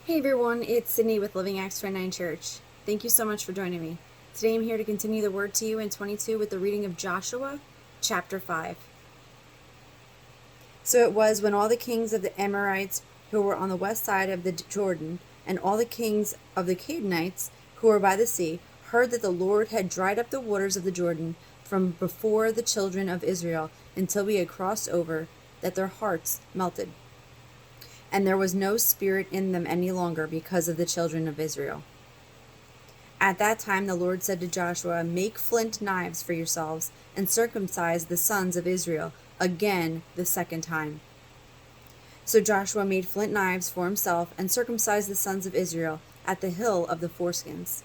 Hey everyone, it's Sydney with Living Acts 29 Church. Thank you so much for joining me. Today I'm here to continue the word to you in 22 with the reading of Joshua, chapter 5. So it was when all the kings of the Amorites who were on the west side of the Jordan, and all the kings of the Canaanites who were by the sea, heard that the Lord had dried up the waters of the Jordan from before the children of Israel until we had crossed over, that their hearts melted. And there was no spirit in them any longer because of the children of Israel. At that time the Lord said to Joshua, "Make flint knives for yourselves, and circumcise the sons of Israel again the second time." So Joshua made flint knives for himself, and circumcised the sons of Israel at the hill of the foreskins.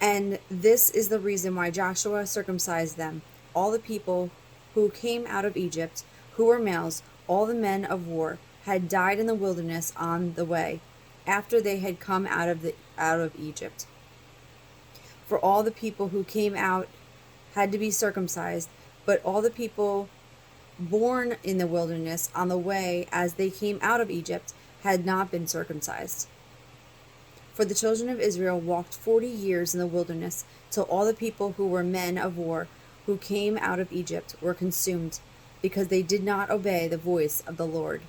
And this is the reason why Joshua circumcised them: all the people who came out of Egypt, who were males, all the men of war, had died in the wilderness on the way, after they had come out of Egypt. For all the people who came out had to be circumcised, but all the people born in the wilderness on the way as they came out of Egypt had not been circumcised. For the children of Israel walked 40 years in the wilderness, till all the people who were men of war who came out of Egypt were consumed, because they did not obey the voice of the Lord,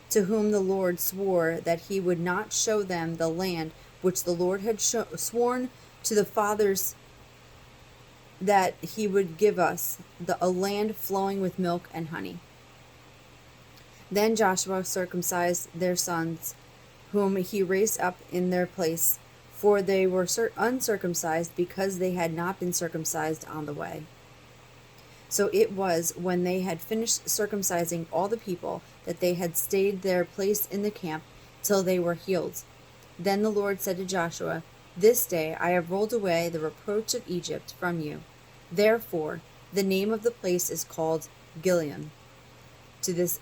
to whom the Lord swore that he would not show them the land which the Lord had sworn to the fathers that he would give us, a land flowing with milk and honey. Then Joshua circumcised their sons, whom he raised up in their place, for they were uncircumcised because they had not been circumcised on the way. So it was when they had finished circumcising all the people that they had stayed their place in the camp till they were healed. Then the Lord said to Joshua, "This day I have rolled away the reproach of Egypt from you." Therefore the name of the place is called Gilead to this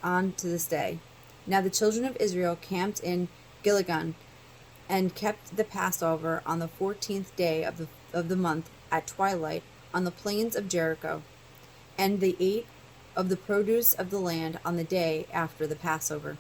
day. Now the children of Israel camped in Gilead, and kept the Passover on the 14th day of the month at twilight on the plains of Jericho. And they ate of the produce of the land on the day after the Passover,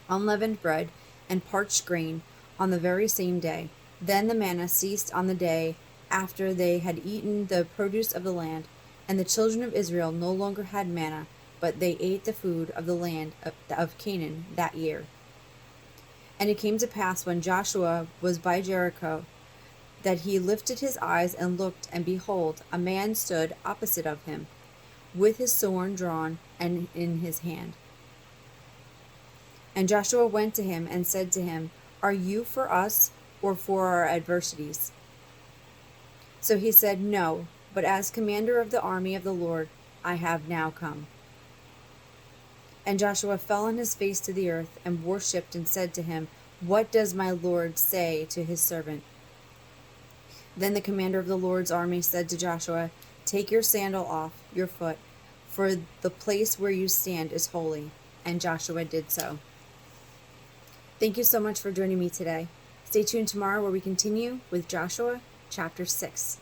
unleavened bread and parched grain on the very same day. Then the manna ceased on the day after they had eaten the produce of the land, and the children of Israel no longer had manna, but they ate the food of the land of Canaan that year. And it came to pass, when Joshua was by Jericho, that he lifted his eyes and looked, and behold, a man stood opposite of him, with his sword drawn and in his hand. And Joshua went to him and said to him, "Are you for us, or for our adversaries?" So he said, "No, but as commander of the army of the Lord I have now come." And Joshua fell on his face to the earth, and worshipped, and said to him, "What does my Lord say to his servant?" Then the commander of the Lord's army said to Joshua, "Take your sandal off your foot, for the place where you stand is holy." And Joshua did so. Thank you so much for joining me today. Stay tuned tomorrow, where we continue with Joshua chapter 6.